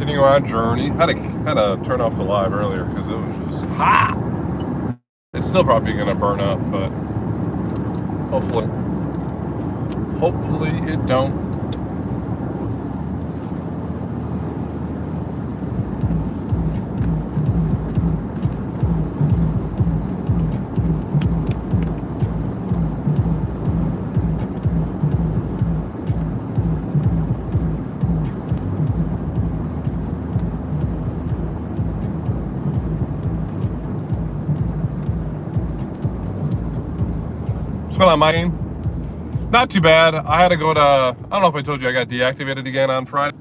continuing our journey. Had to turn off the live earlier because it was just hot. It's still probably gonna burn up, but hopefully it don't. What's going on, Mike? Not too bad. I had to go to, I don't know if I told you I got deactivated again on Friday.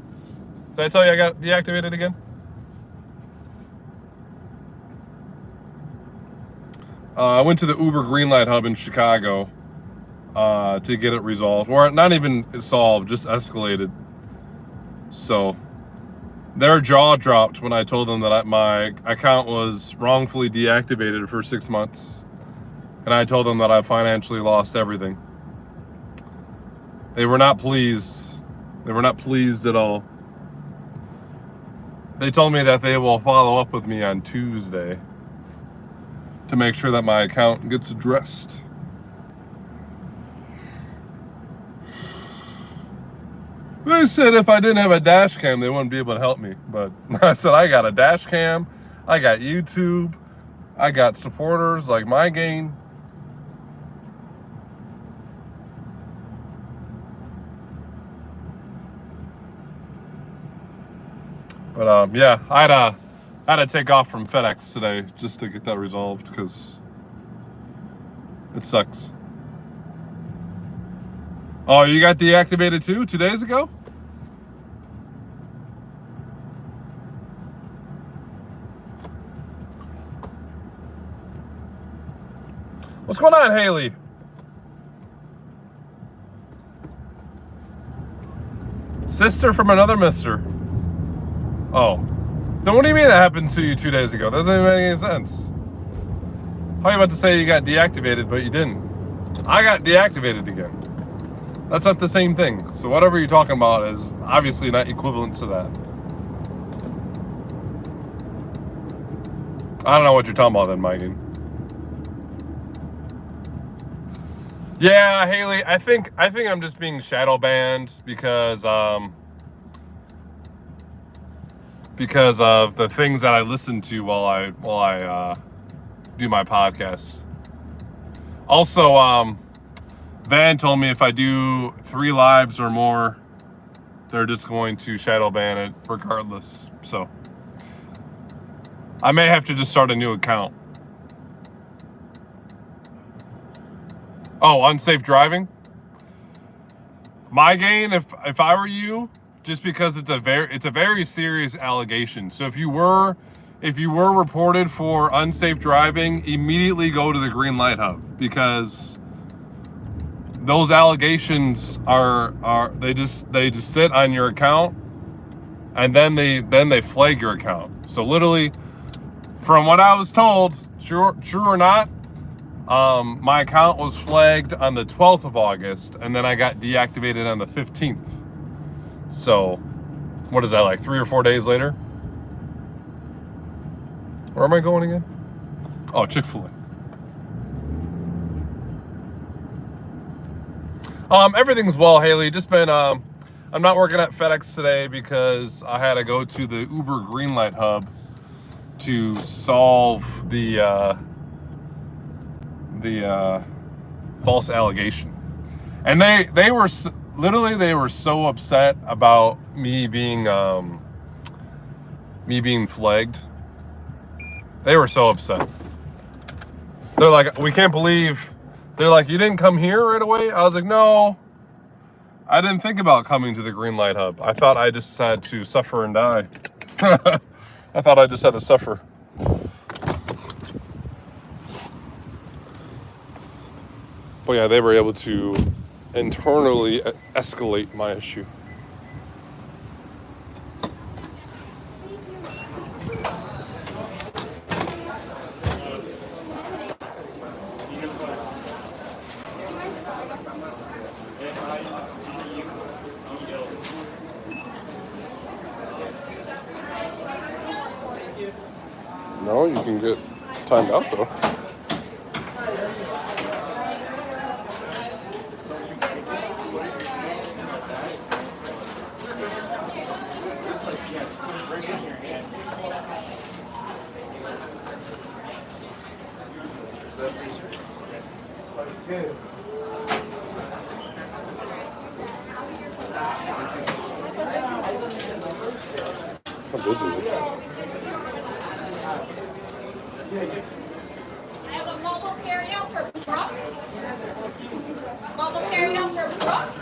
Did I tell you I got deactivated again? I went to the Uber Greenlight Hub in Chicago to get it resolved. Or not even solved, just escalated. So their jaw dropped when I told them that my account was wrongfully deactivated for 6 months. And I told them that I financially lost everything. They were not pleased. They were not pleased at all. They told me that they will follow up with me on Tuesday to make sure that my account gets addressed. They said if I didn't have a dash cam, they wouldn't be able to help me. But I said, I got a dash cam, I got YouTube, I got supporters like MyGain. But yeah, I had to take off from FedEx today just to get that resolved because it sucks. Oh, you got deactivated too 2 days ago? What's going on, Haley? Sister from another mister. Oh. Then what do you mean that happened to you 2 days ago? That doesn't even make any sense. How are you about to say you got deactivated, but you didn't? I got deactivated again. That's not the same thing. So whatever you're talking about is obviously not equivalent to that. I don't know what you're talking about then, Megan. Yeah, Haley, I think I'm just being shadow banned because of the things that I listen to while I do my podcast. Also, Van told me if I do 3 lives or more, they're just going to shadow ban it regardless. So I may have to just start a new account. Oh, unsafe driving? MyGain, if I were you, just because it's a very serious allegation. So if you were reported for unsafe driving, immediately go to the Greenlight Hub because those allegations they just sit on your account and then they flag your account. So literally, from what I was told, true or not, my account was flagged on the 12th of August and then I got deactivated on the 15th. So, what is that, like 3 or 4 days later? Where am I going again? Oh, Chick-fil-A. Everything's well, Haley. Just been, I'm not working at FedEx today because I had to go to the Uber Greenlight Hub to solve the false allegation. And they were literally, they were so upset about me being flagged. They were so upset. They're like, we can't believe. They're like, you didn't come here right away? I was like, no, I didn't think about coming to the Greenlight Hub. I thought I just had to suffer and die. I thought I just had to suffer. But yeah, they were able to internally escalate my issue. No, you can get timed out though. How busy is it? I have a mobile carryout for Brooke. Mobile carryout for Brooke.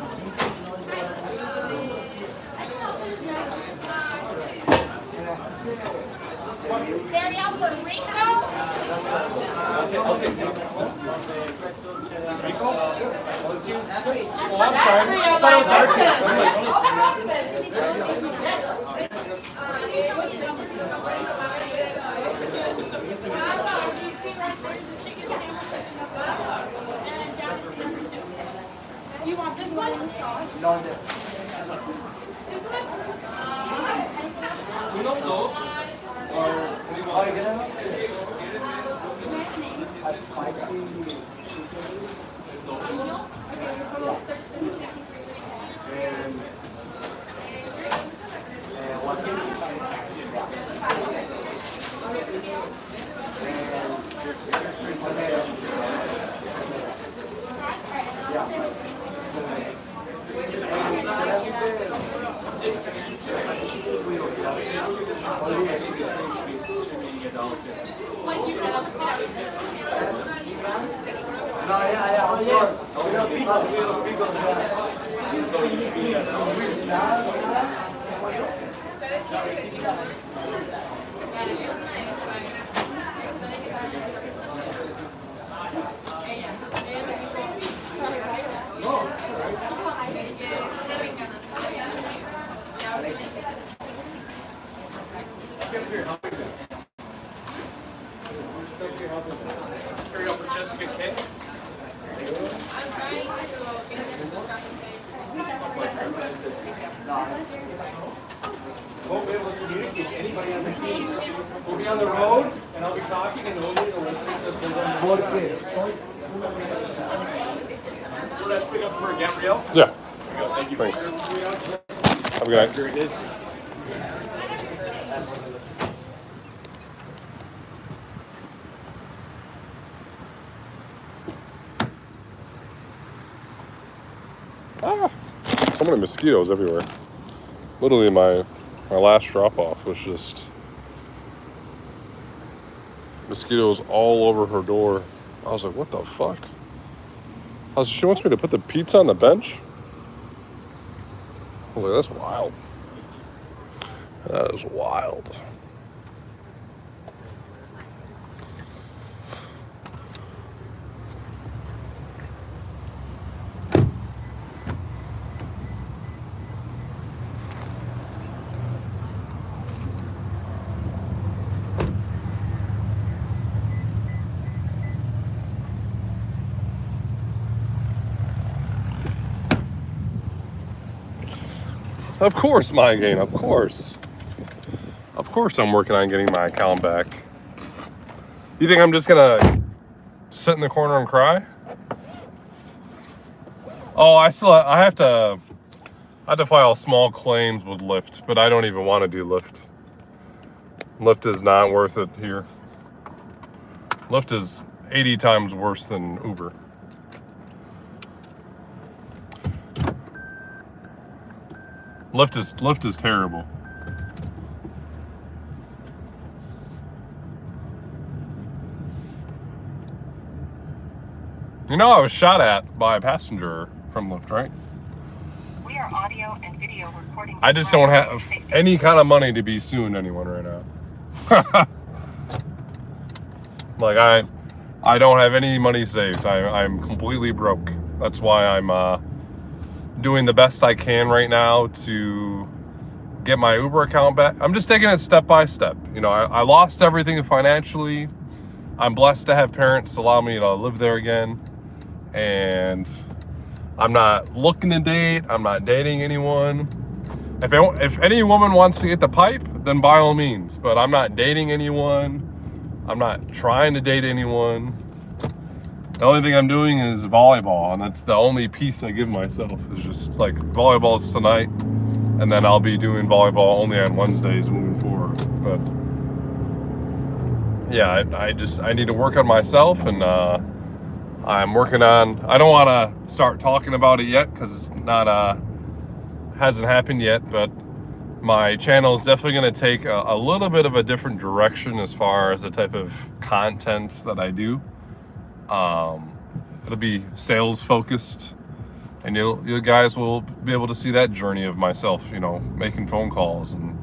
Carryout for Rico. I'll take Rico? Oh, I'm sorry. I thought it was our kids. You want this one? No, this. This one? You know those? Or what do you want? A spicy chicken. And one Carry over Jessica K. Won't be able to communicate to anybody on the team. We'll be on the road, and I'll be talking, and nobody will listen because we're going to We're going to pick up for Gabrielle. Yeah. There you go. Thank you. Thanks. Have a good night. Very good. Ah, so many mosquitoes everywhere. Literally, my last drop off was just mosquitoes all over her door. I was like, what the fuck? She wants me to put the pizza on the bench? I was like, that's wild. That is wild. Of course, my game. Of course. Of course I'm working on getting my account back. You think I'm just gonna sit in the corner and cry? Oh, I have to file small claims with Lyft, but I don't even want to do Lyft. Lyft is not worth it here. Lyft is 80 times worse than Uber. Lyft is terrible. You know, I was shot at by a passenger from Lyft, right? We are audio and video recording. I just don't have any kind of money to be suing anyone right now. Like I don't have any money saved. I'm completely broke. That's why I'm doing the best I can right now to get my Uber account back. I'm just taking it step by step. You know, I lost everything financially. I'm blessed to have parents allow me to live there again. And I'm not looking to date. I'm not dating anyone. If any woman wants to get the pipe, then by all means. But I'm not dating anyone. I'm not trying to date anyone. The only thing I'm doing is volleyball, and that's the only piece I give myself is just like volleyball's tonight, and then I'll be doing volleyball only on Wednesdays moving forward. But yeah, I need to work on myself, and I'm working on. I don't want to start talking about it yet because it's not hasn't happened yet, but my channel is definitely going to take a little bit of a different direction as far as the type of content that I do. It'll be sales focused, and you guys will be able to see that journey of myself, you know, making phone calls and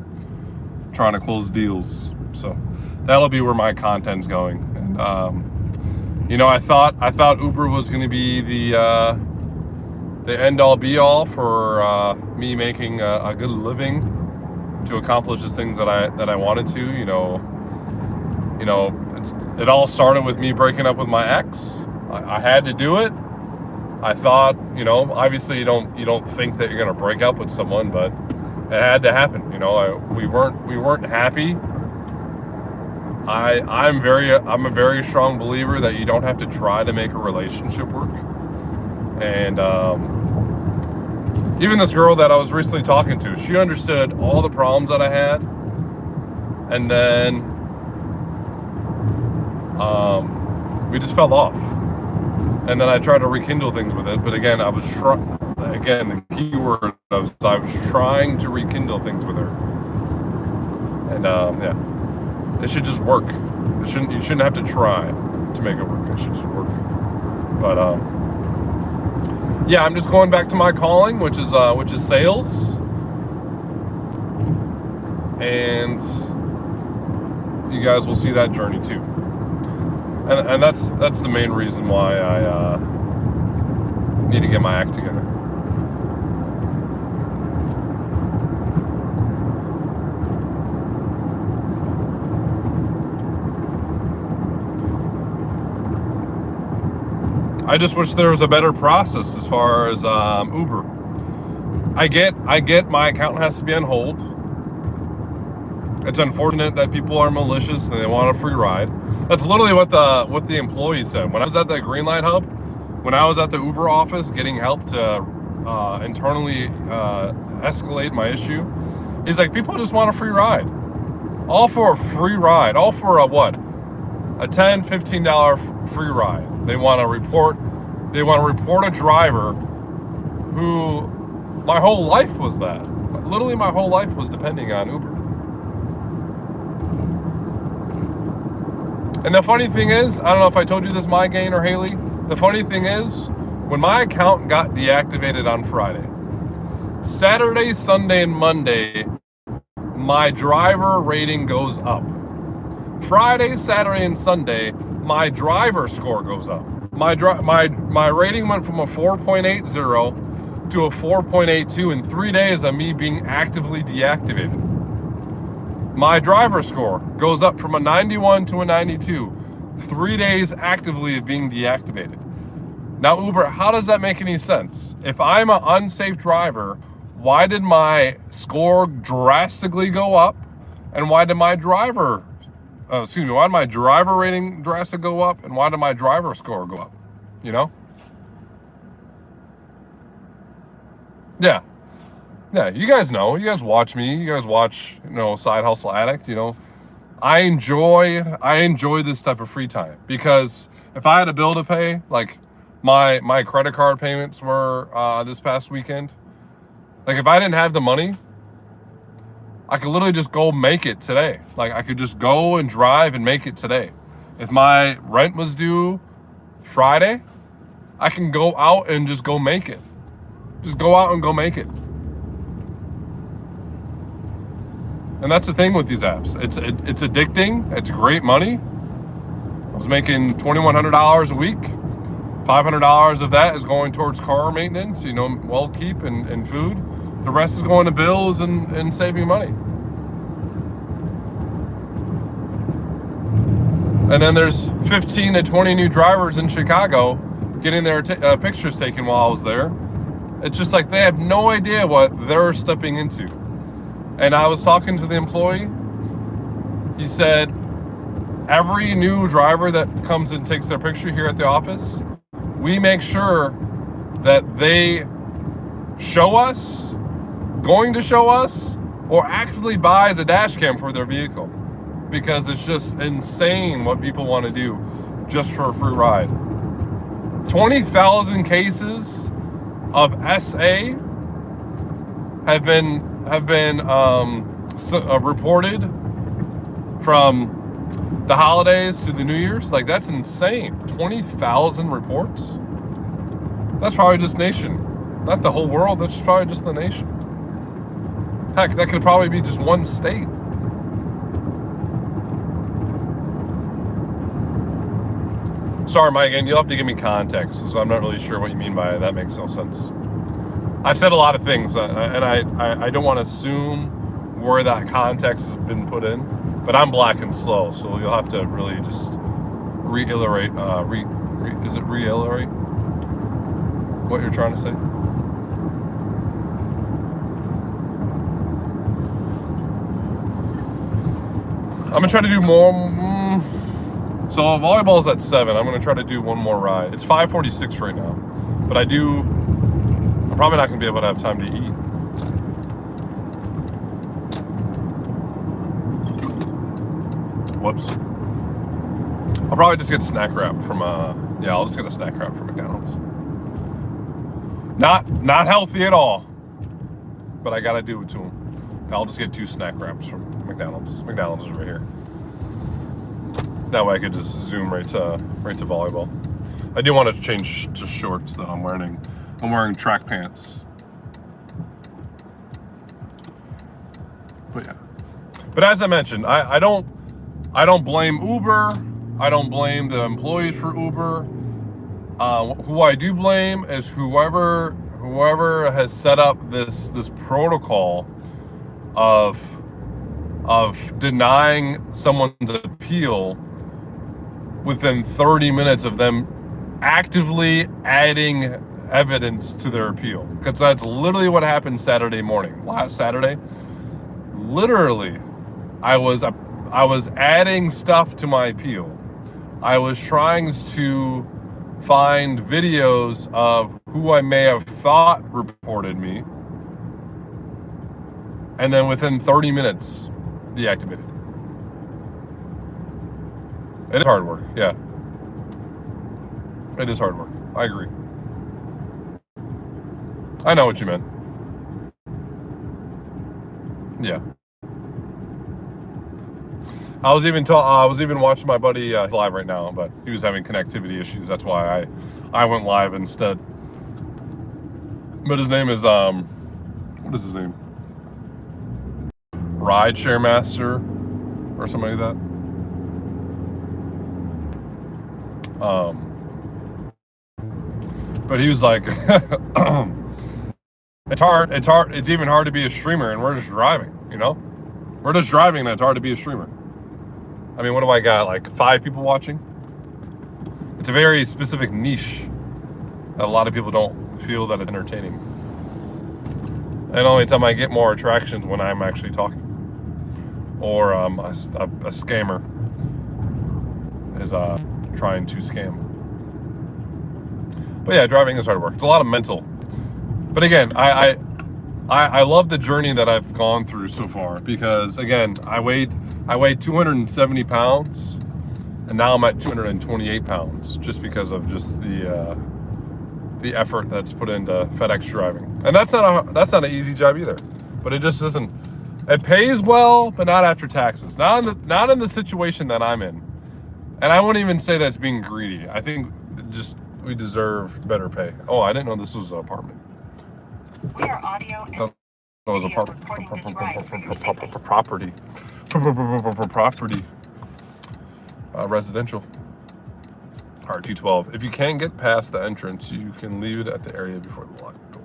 trying to close deals. So that'll be where my content's going. And you know, I thought Uber was going to be the end all be all for me making a good living to accomplish the things that I wanted to. You know, it all started with me breaking up with my ex. I had to do it. I thought, you know, obviously you don't think that you're gonna break up with someone, but it had to happen. You know, we weren't happy. I'm a very strong believer that you don't have to try to make a relationship work. And even this girl that I was recently talking to, she understood all the problems that I had, and then we just fell off. And then I tried to rekindle things with it, but again, the key word was I was trying to rekindle things with her. And yeah, it should just work. You shouldn't have to try to make it work. It should just work. But yeah, I'm just going back to my calling, which is sales. And you guys will see that journey too. And that's the main reason why I need to get my act together. I just wish there was a better process as far as Uber. I get my account has to be on hold. It's unfortunate that people are malicious and they want a free ride. That's literally what the employee said. When I was at the Greenlight Hub, when I was at the Uber office getting help to internally escalate my issue, he's like, people just want a free ride. All for a free ride. All for a what? A $10, $15 free ride. They want to report a driver who my whole life was that. Literally my whole life was depending on Uber. And the funny thing is, I don't know if I told you this, My Gain or Haley. The funny thing is, when my account got deactivated on Friday, Saturday, Sunday, and Monday, my driver rating goes up. Friday, Saturday, and Sunday, my driver score goes up. My rating went from a 4.80 to a 4.82 in 3 days of me being actively deactivated. My driver score goes up from a 91 to a 92. 3 days actively of being deactivated. Now, Uber, how does that make any sense? If I'm an unsafe driver, why did my score drastically go up? And why did my driver rating drastically go up? And why did my driver score go up? You know? Yeah. Yeah, you guys know. You guys watch me. You guys watch, Side Hustle Addict, I enjoy this type of free time, because if I had a bill to pay, like my credit card payments were this past weekend. Like, if I didn't have the money, I could literally just go make it today. Like, I could just go and drive and make it today. If my rent was due Friday, I can go out and just go make it. Just go out and go make it. And that's the thing with these apps. It's addicting. It's great money. I was making $2,100 a week. $500 of that is going towards car maintenance, well keep and food. The rest is going to bills and saving money. And then there's 15 to 20 new drivers in Chicago getting their pictures taken while I was there. It's just like they have no idea what they're stepping into. And I was talking to the employee. He said, every new driver that comes and takes their picture here at the office, we make sure that they show us, going to show us, or actively buys a dash cam for their vehicle, because it's just insane what people want to do just for a free ride. 20,000 cases of SA have been reported from the holidays to the New Year's. Like, that's insane. 20,000 reports. That's probably just nation, not the whole world. That's probably just the nation. Heck, that could probably be just one state. Sorry, Mike, and you'll have to give me context, so I'm not really sure what you mean by it. That makes no sense. I've said a lot of things, and I don't want to assume where that context has been put in, but I'm black and slow, so you'll have to really just reiterate. Is it reiterate what you're trying to say? I'm gonna try to do more. So volleyball's at 7. I'm gonna try to do one more ride. It's 5:46 right now, but I'm probably not gonna be able to have time to eat. Whoops. I'll probably just get snack wrap from I'll just get a snack wrap from McDonald's. Not healthy at all, but I gotta do it to them. I'll just get 2 snack wraps from McDonald's. McDonald's is right here. That way I could just zoom right to volleyball. I do want to change to shorts though. I'm wearing track pants. But yeah. But as I mentioned, I don't blame Uber. I don't blame the employees for Uber. Who I do blame is whoever has set up this protocol of denying someone's appeal within 30 minutes of them actively adding evidence to their appeal. Because that's literally what happened Saturday morning. Last Saturday, literally, I was adding stuff to my appeal. I was trying to find videos of who I may have thought reported me, and then within 30 minutes, deactivated. It is hard work, yeah. It is hard work. I agree. I know what you meant. Yeah. I was even watching my buddy live right now, but he was having connectivity issues. That's why I went live instead. But his name is what is his name? Rideshare Master or something like that. But he was like, it's even hard to be a streamer, and we're just driving, you know? We're just driving, and it's hard to be a streamer. I mean, what do I got, like 5 people watching? It's a very specific niche that a lot of people don't feel that it's entertaining. And only time I get more attractions when I'm actually talking. Or a scammer is trying to scam. But yeah, driving is hard work. It's a lot of mental. But again, I love the journey that I've gone through so far, because again, I weighed 270 pounds, and now I'm at 228 pounds just because of just the effort that's put into FedEx driving. And that's not an easy job either. But it just isn't. It pays well, but not after taxes. Not in the situation that I'm in. And I wouldn't even say that's being greedy. I think just we deserve better pay. Oh, I didn't know this was an apartment. We are audio and That was a video recording this ride for your safety. property. Residential. R212. If you can't get past the entrance, you can leave it at the area before the locked door.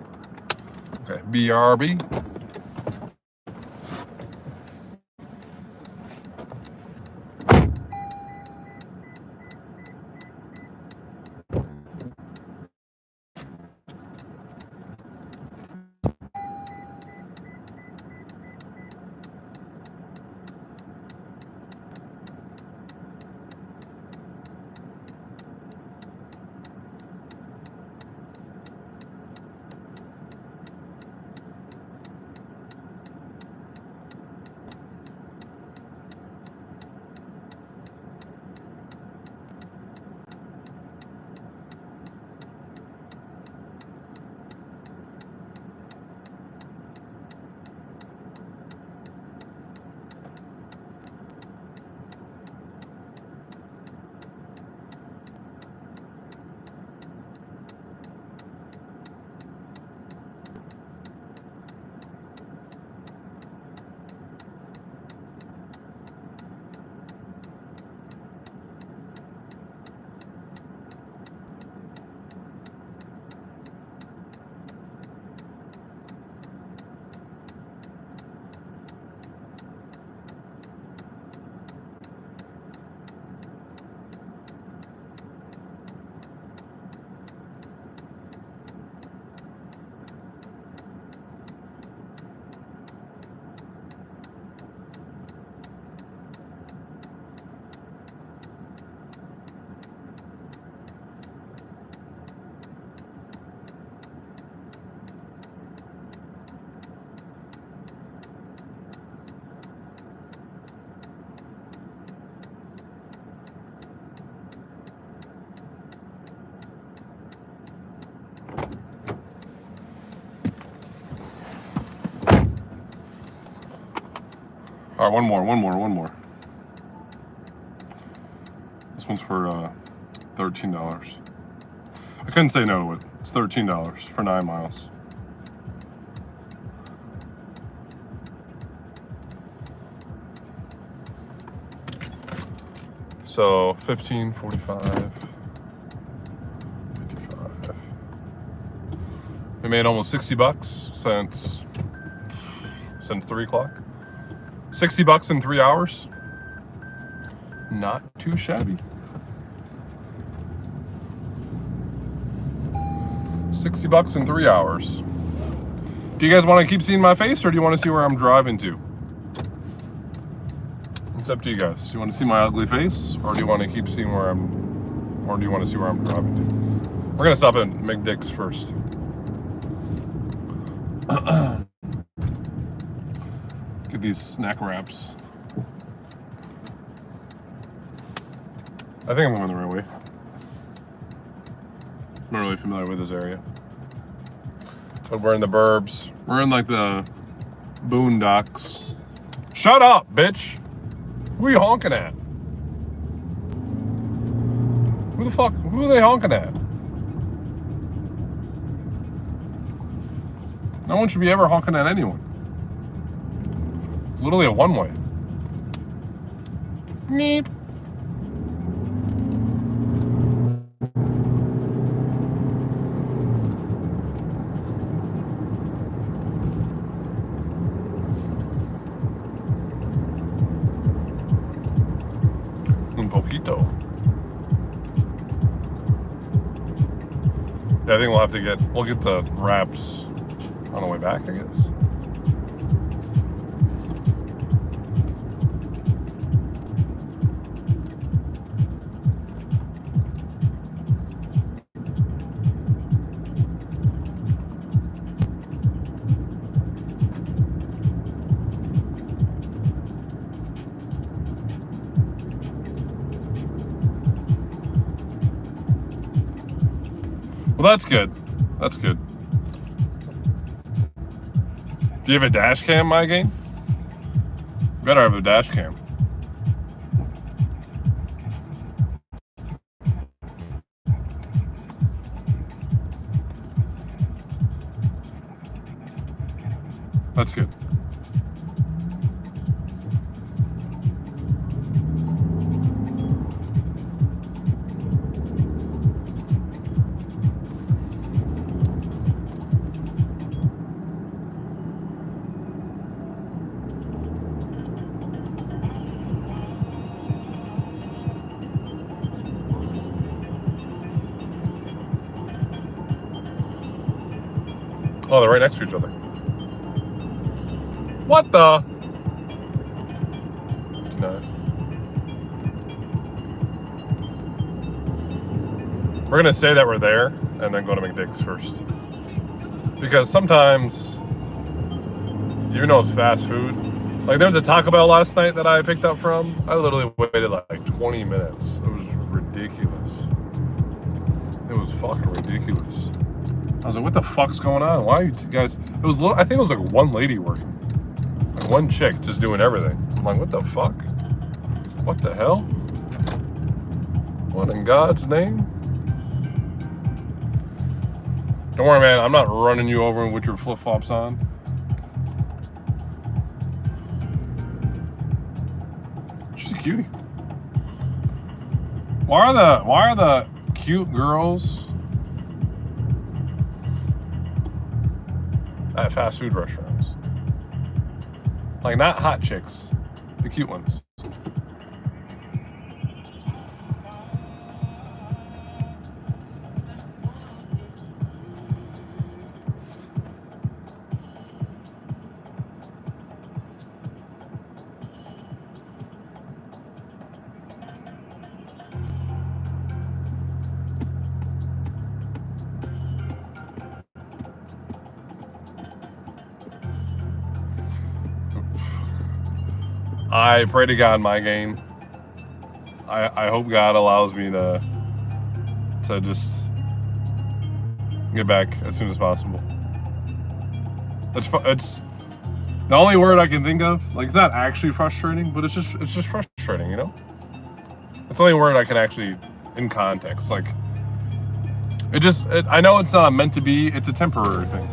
Okay, BRB. All right, one more. This one's for $13. I couldn't say no to it. It's $13 for 9 miles. So 15, 45, 55. We made almost 60 bucks since 3 o'clock. 60 bucks in 3 hours. Not too shabby. 60 bucks in 3 hours. Do you guys want to keep seeing my face, or do you want to see where I'm driving to? It's up to you guys. Do you want to see my ugly face, or do you want to keep seeing where I'm, or do you want to see where I'm driving to? We're gonna stop at McDick's first. Get these snack wraps. I think I'm going the right way. I'm not really familiar with this area. But we're in the burbs. We're in like the boondocks. Shut up, bitch! Who are you honking at? Who are they honking at? No one should be ever honking at anyone. Literally a one-way. Neat. Un poquito. Yeah, I think we'll get the wraps on the way back, I guess. Well, that's good. That's good. Do you have a dash cam, my game? You better have a dash cam. That's good. Oh, they're right next to each other. What the? No. We're gonna say that we're there and then go to McDick's first. Because sometimes, even though it's fast food, like there was a Taco Bell last night that I picked up from. I literally waited like 20 minutes. It was ridiculous. It was fucking ridiculous. I was like, what the fuck's going on? Why are you guys... It was I think it was like one lady working. Like one chick just doing everything. I'm like, what the fuck? What the hell? What in God's name? Don't worry, man. I'm not running you over with your flip-flops on. She's a cutie. Why are the cute girls at fast food restaurants? Like, not hot chicks, the cute ones. I pray to God my game. I hope God allows me to just get back as soon as possible. This The only word I can think of, like, it's not actually frustrating, but it's just frustrating, you know? It's the only word I can actually, in context, like, I know it's not meant to be, it's a temporary thing.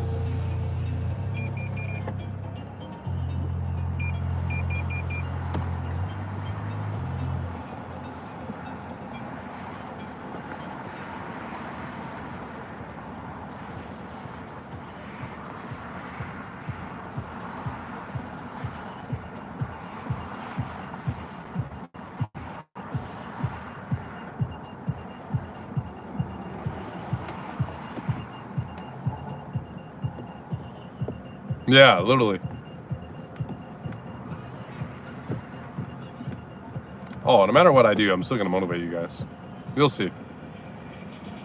Yeah, literally. Oh, no matter what I do, I'm still gonna motivate you guys. You'll see.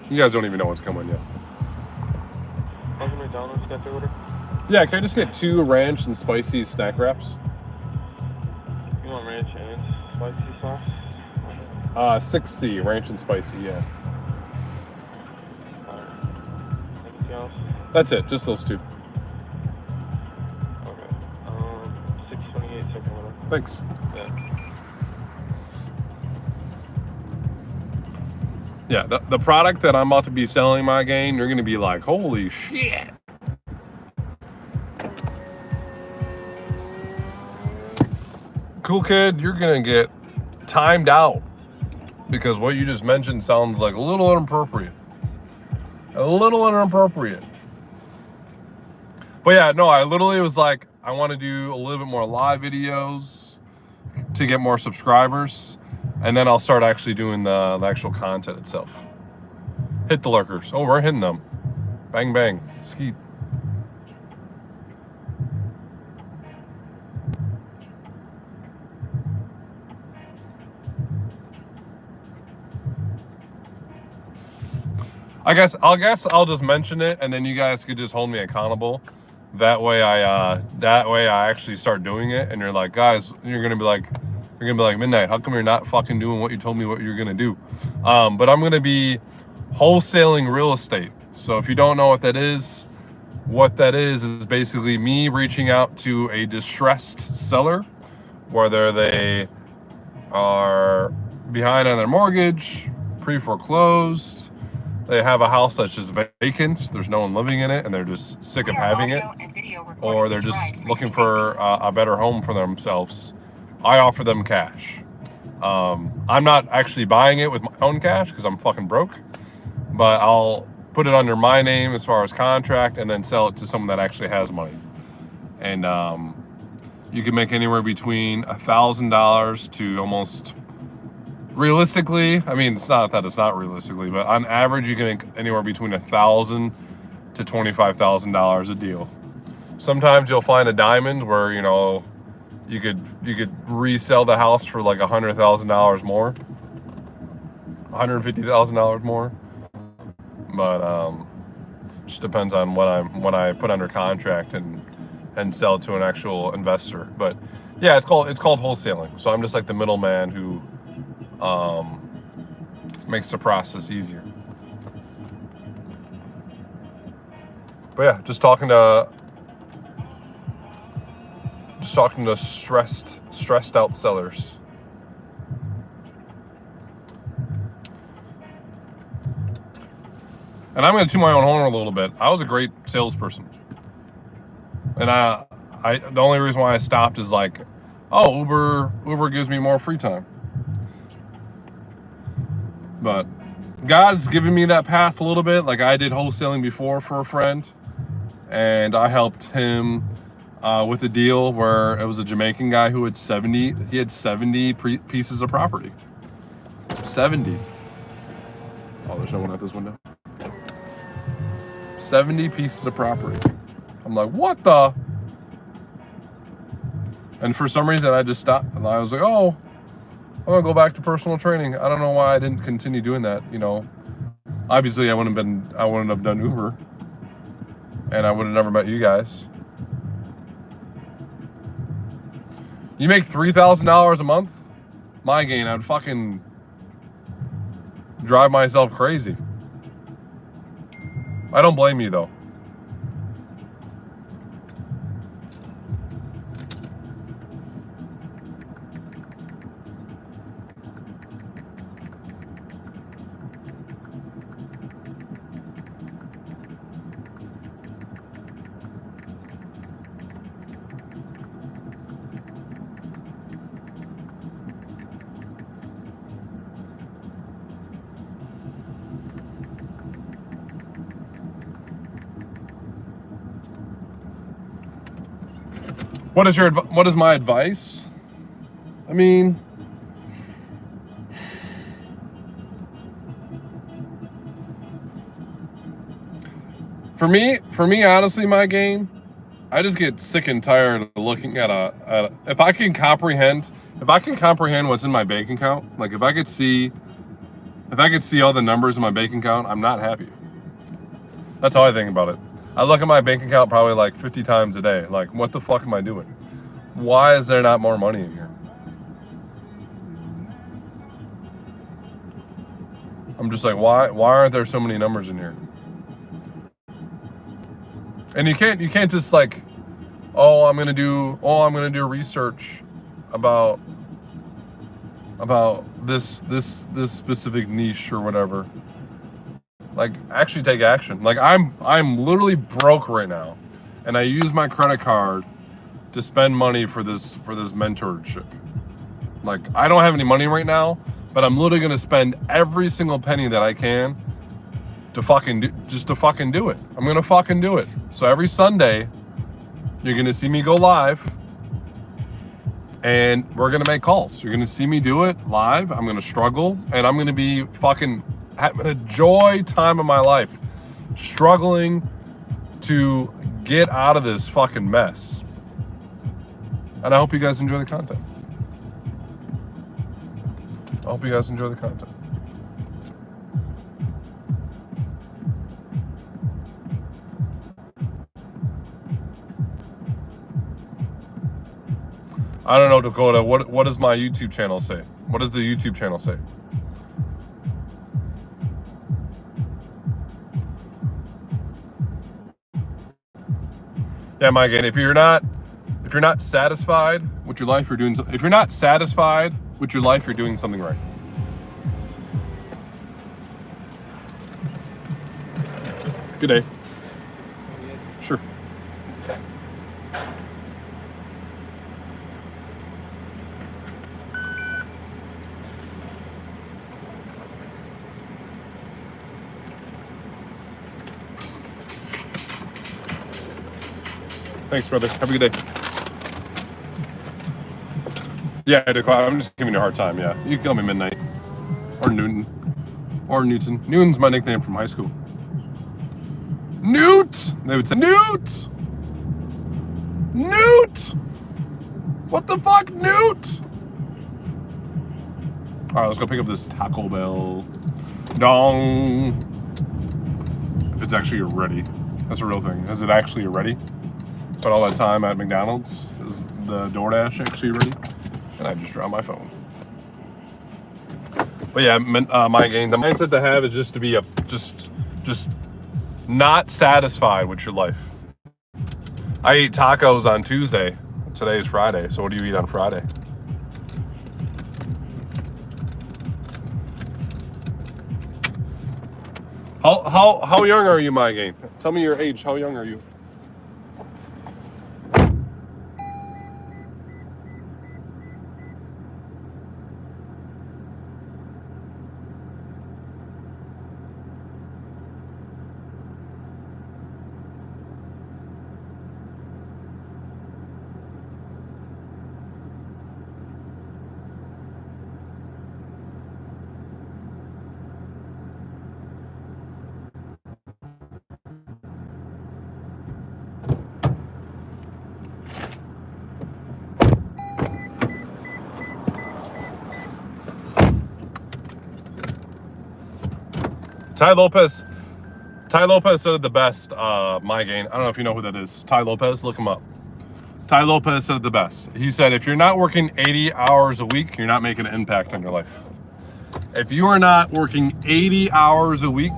You guys don't even know what's coming yet. How's the McDonald's got the order? Yeah, can I just get 2 ranch and spicy snack wraps? You want ranch and spicy sauce? 6C, ranch and spicy, yeah. Anything else? That's it, just those 2. Okay. 628 second order. Thanks. Yeah, the product that I'm about to be selling, my gang, you're gonna be like, holy shit. Cool kid, you're gonna get timed out because what you just mentioned sounds like a little inappropriate. A little inappropriate. But yeah, no, I literally was like, I want to do a little bit more live videos to get more subscribers. And then I'll start actually doing the actual content itself. Hit the lurkers. Oh, we're hitting them. Bang, bang. Skeet. I guess I'll just mention it, and then you guys could just hold me accountable. That way I actually start doing it, and you're like, guys, you're gonna be like, Midnight, how come you're not fucking doing what you told me what you're gonna do? But I'm gonna be wholesaling real estate. So if you don't know what that is basically me reaching out to a distressed seller, whether they are behind on their mortgage, pre-foreclosed, they have a house that's just vacant, there's no one living in it, and they're just sick of having it, or they're just looking for a better home for themselves. I offer them cash. I'm not actually buying it with my own cash because I'm fucking broke, but I'll put it under my name as far as contract and then sell it to someone that actually has money. And you can make anywhere between $1,000 to almost, realistically, I mean, it's not that it's not realistically, but on average, you can make anywhere between $1,000 to $25,000 a deal. Sometimes you'll find a diamond where, you know, you could resell the house for like $100,000 more, $150,000 more, but just depends on what I put under contract and sell to an actual investor. But yeah, it's called wholesaling. So I'm just like the middleman who makes the process easier. But yeah, just talking to stressed out sellers. And I'm going to toot my own horn a little bit. I was a great salesperson. And the only reason why I stopped is like, oh, Uber gives me more free time. But God's given me that path a little bit. Like I did wholesaling before for a friend, and I helped him with a deal where it was a Jamaican guy who had 70 pieces of property. 70. Oh, there's no one at this window. 70 pieces of property. I'm like, what the? And for some reason I just stopped and I was like, oh, I'm gonna go back to personal training. I don't know why I didn't continue doing that, you know. Obviously I wouldn't have done Uber, and I would have never met you guys. You make $3,000 a month? My gain, I'd fucking drive myself crazy. I don't blame you though. What is my advice? I mean, for me, honestly, my game, I just get sick and tired of looking at if I can comprehend what's in my bank account, like if I could see all the numbers in my bank account, I'm not happy. That's how I think about it. I look at my bank account probably like 50 times a day. Like, what the fuck am I doing? Why is there not more money in here? I'm just like, why aren't there so many numbers in here? And you can't just like, I'm gonna do research about this specific niche or whatever. Like, actually take action. Like, I'm literally broke right now, and I use my credit card to spend money for this mentorship. Like, I don't have any money right now, but I'm literally gonna spend every single penny that I can to fucking do it. I'm gonna fucking do it. So every Sunday, you're gonna see me go live, and we're gonna make calls. You're gonna see me do it live. I'm gonna struggle, and I'm gonna be fucking having a joy time of my life, struggling to get out of this fucking mess. And I hope you guys enjoy the content. I don't know, Dakota. What does my YouTube channel say? What does the YouTube channel say? Yeah, Mike. And if you're not satisfied with your life, you're doing something right. Good day. Sure. Thanks, brother. Have a good day. Yeah, I'm just giving you a hard time. Yeah, you can call me Midnight or Newton or Newton. Newton's my nickname from high school. Newt. They would say Newt. Newt. What the fuck, Newt? All right, let's go pick up this Taco Bell. Dong. If it's actually ready, that's a real thing. Is it actually ready? Spent all that time at McDonald's. Is the DoorDash actually ready? And I just dropped my phone. But yeah, my game, the mindset to have is just to be just not satisfied with your life. I ate tacos on Tuesday. Today is Friday. So what do you eat on Friday? How young are you, my game? Tell me your age. How young are you? Ty Lopez said it the best, my game. I don't know if you know who that is. Ty Lopez, look him up. Ty Lopez said it the best. He said, if you're not working 80 hours a week, you're not making an impact on your life. If you are not working 80 hours a week,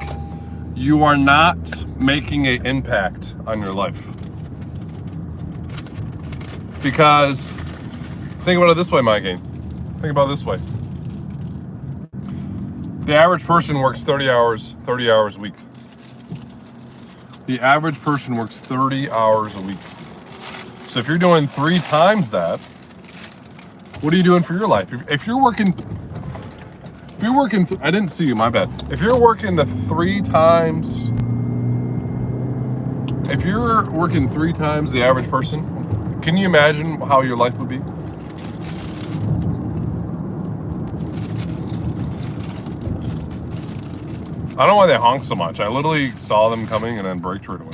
you are not making an impact on your life. Because, think about it this way, my game. Think about it this way. The average person works 30 hours a week. The average person works 30 hours a week. So if you're doing 3 times that, what are you doing for your life? If you're working, I didn't see you, my bad. If you're working 3 times the average person, Can you imagine how your life would be? I don't know why they honk so much. I literally saw them coming and then braked right away.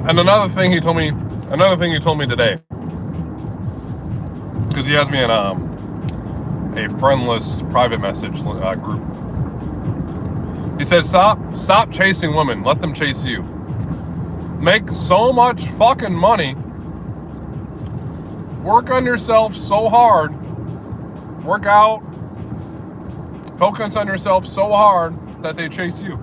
And another thing he told me today, because he has me in a friendless private message group. He said, stop chasing women. Let them chase you. Make so much fucking money. Work on yourself so hard. Work out. Focus on yourself so hard that they chase you.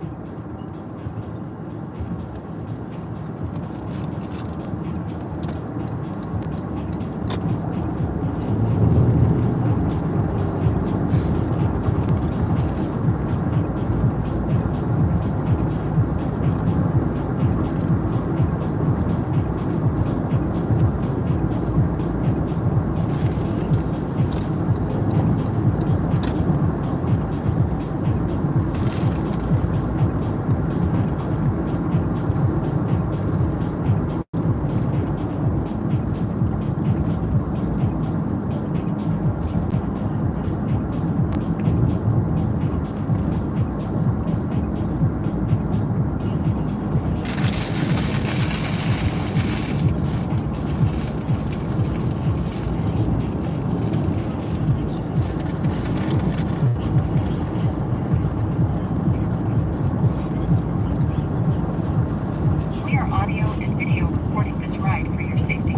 We are audio and video recording this ride for your safety.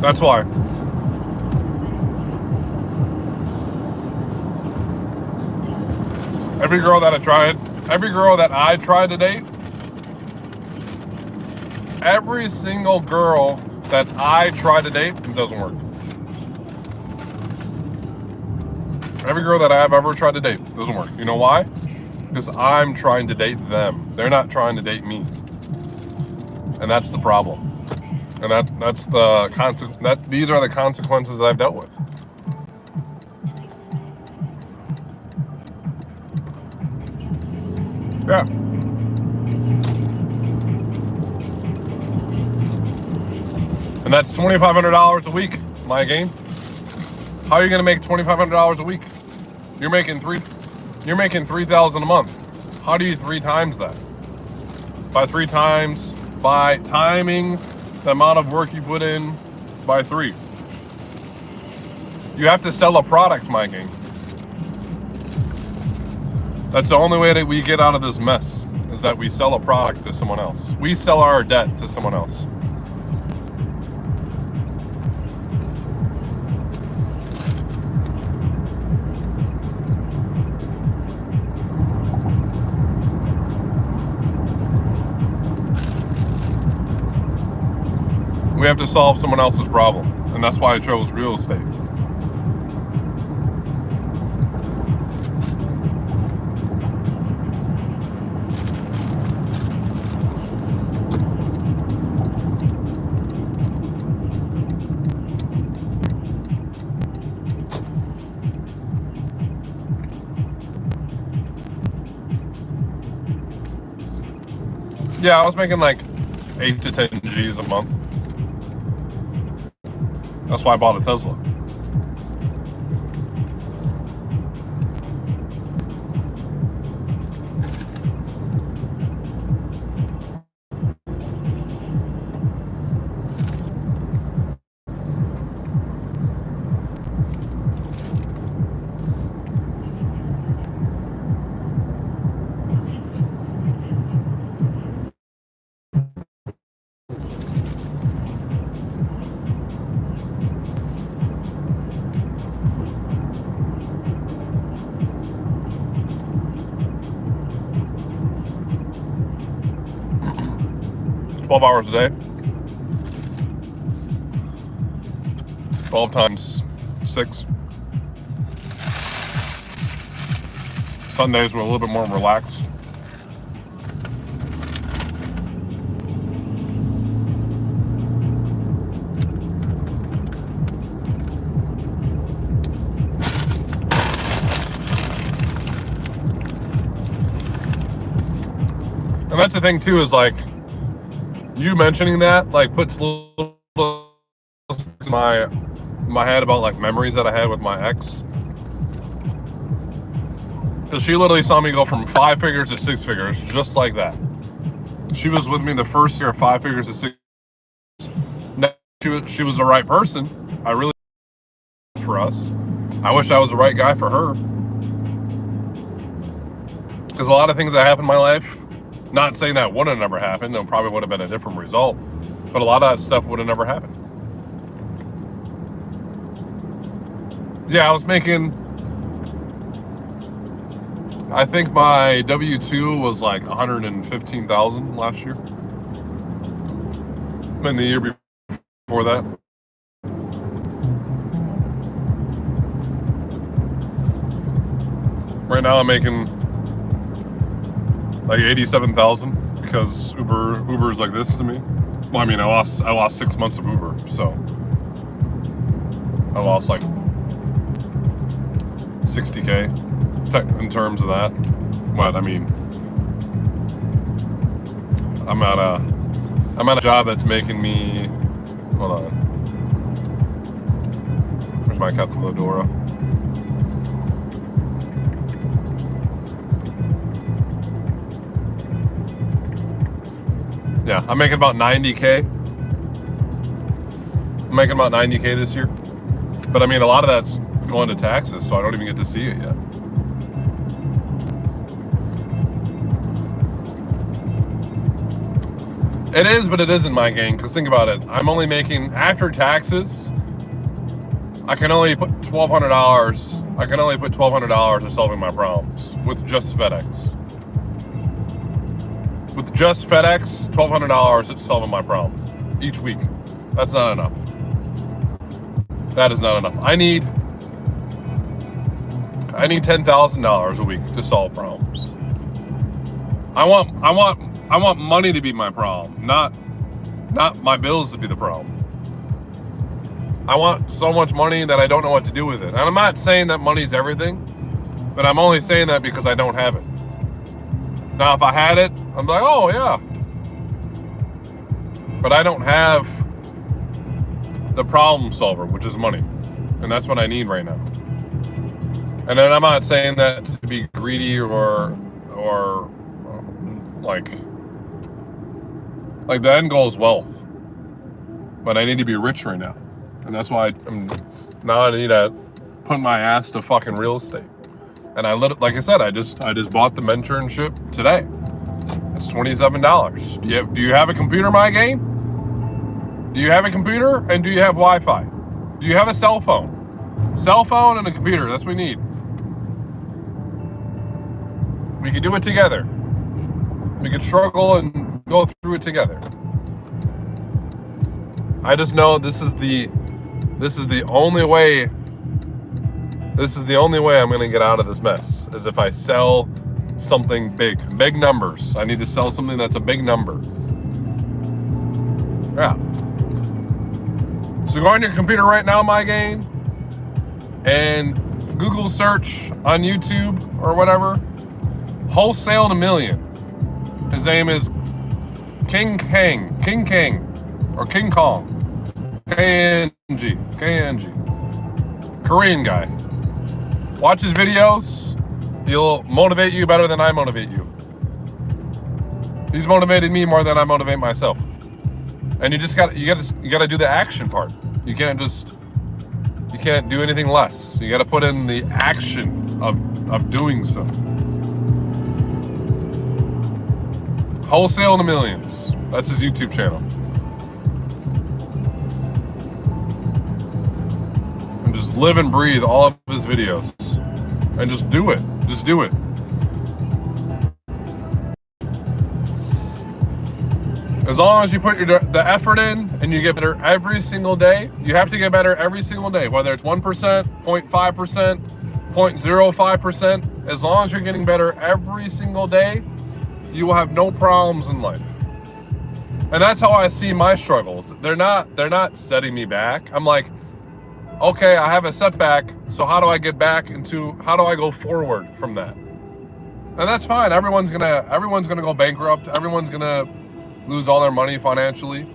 That's why. Every girl that I tried to date, every single girl that I tried to date, it doesn't work. Every girl that I have ever tried to date doesn't work. You know why? Because I'm trying to date them. They're not trying to date me. And that's the problem. And these are the consequences that I've dealt with. Yeah. And that's $2,500 a week, my game. How are you gonna make $2,500 a week? You're making $3,000 a month. How do you 3 times that? By 3 times, by timing the amount of work you put in by 3. You have to sell a product, my gang. That's the only way that we get out of this mess, is that we sell a product to someone else. We sell our debt to someone else. We have to solve someone else's problem, and that's why I chose real estate. Yeah, I was making like 8 to 10 G's a month. That's why I bought a Tesla. $12 hours a day. 12 times 6. Sundays were a little bit more relaxed. And that's the thing too, is like you mentioning that like puts little in my head about like memories that I had with my ex. Because she literally saw me go from 5 figures to 6 figures just like that. She was with me the first year of 5 figures to 6. She was the right person. I really for us. I wish I was the right guy for her. Because a lot of things that happened in my life, not saying that wouldn't have never happened, it probably would have been a different result, but a lot of that stuff would have never happened. Yeah, I was making, I think my W-2 was like 115,000 last year. And the year before that. Right now I'm making like 87,000 because Uber is like this to me. Well, I mean, I lost 6 months of Uber, so I lost like 60K in terms of that. But I mean, I'm at a job that's making me. Hold on. Where's my calculadora? Yeah, I'm making about 90K. I'm making about 90K this year. But I mean, a lot of that's going to taxes, so I don't even get to see it yet. It is, but it isn't, my gang, because think about it. I'm only making, after taxes, I can only put $1,200. I can only put $1,200 to solving my problems with just FedEx. With just FedEx, $1,200 at solving my problems each week. That's not enough. That is not enough. I need $10,000 a week to solve problems. I want money to be my problem, not my bills to be the problem. I want so much money that I don't know what to do with it. And I'm not saying that money's everything, but I'm only saying that because I don't have it. Now, if I had it, I'm like, oh yeah. But I don't have the problem solver, which is money. And that's what I need right now. And then I'm not saying that to be greedy or like the end goal is wealth. But I need to be rich right now. And that's why I need to put my ass to fucking real estate. And like I said, I just bought the mentorship today. It's $27. Do you have a computer, my game? Do you have a computer? And do you have Wi-Fi? Do you have a cell phone? Cell phone and a computer, that's what we need. We can do it together. We can struggle and go through it together. I just know this is the only way. This is the only way I'm gonna get out of this mess, is if I sell something big numbers. I need to sell something that's a big number. Yeah. So go on your computer right now, my gang, and Google search on YouTube or whatever, Wholesale to Million. His name is King Kang, or King Kong. K-N-G. Korean guy. Watch his videos. He'll motivate you better than I motivate you. He's motivated me more than I motivate myself. And you gotta do the action part. You can't do anything less. You gotta put in the action of doing so. Wholesale to Millions. That's his YouTube channel. And just live and breathe all of his videos. And just do it. Just do it. As long as you put the effort in and you get better every single day, you have to get better every single day, whether it's 1%, 0.5%, 0.05%. As long as you're getting better every single day, you will have no problems in life. And that's how I see my struggles. They're not setting me back. I'm like, okay, I have a setback, so how do I get back into, how do I go forward from that? And that's fine. Everyone's gonna go bankrupt. Everyone's gonna lose all their money financially.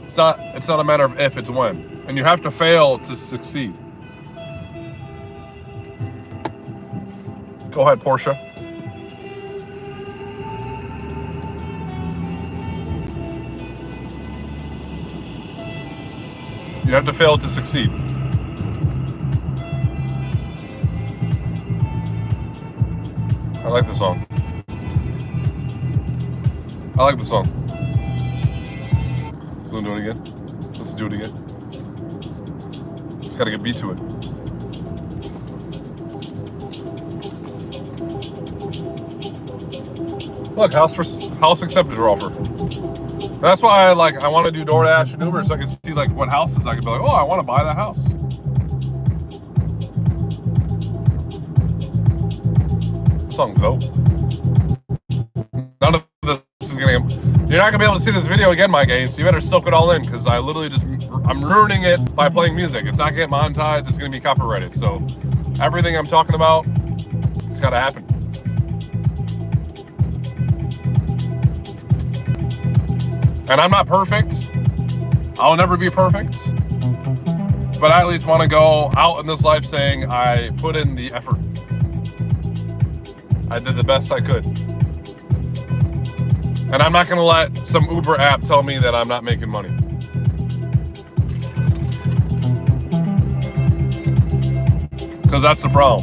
It's not a matter of if, it's when. And you have to fail to succeed. Go ahead, Portia. You have to fail to succeed. I like the song. I like the song. Let's do it again. Let's do it again. Just gotta get beat to it. Look, house accepted her offer. That's why I want to do DoorDash and Uber so I can see like what houses I could be like, oh, I want to buy that house. This song's dope. None of this is gonna. You're not gonna be able to see this video again, my game. So you better soak it all in because I'm ruining it by playing music. It's not getting monetized. It's gonna be copyrighted. So everything I'm talking about, it's gotta happen. And I'm not perfect. I'll never be perfect. But I at least want to go out in this life saying I put in the effort. I did the best I could. And I'm not going to let some Uber app tell me that I'm not making money. Because that's the problem.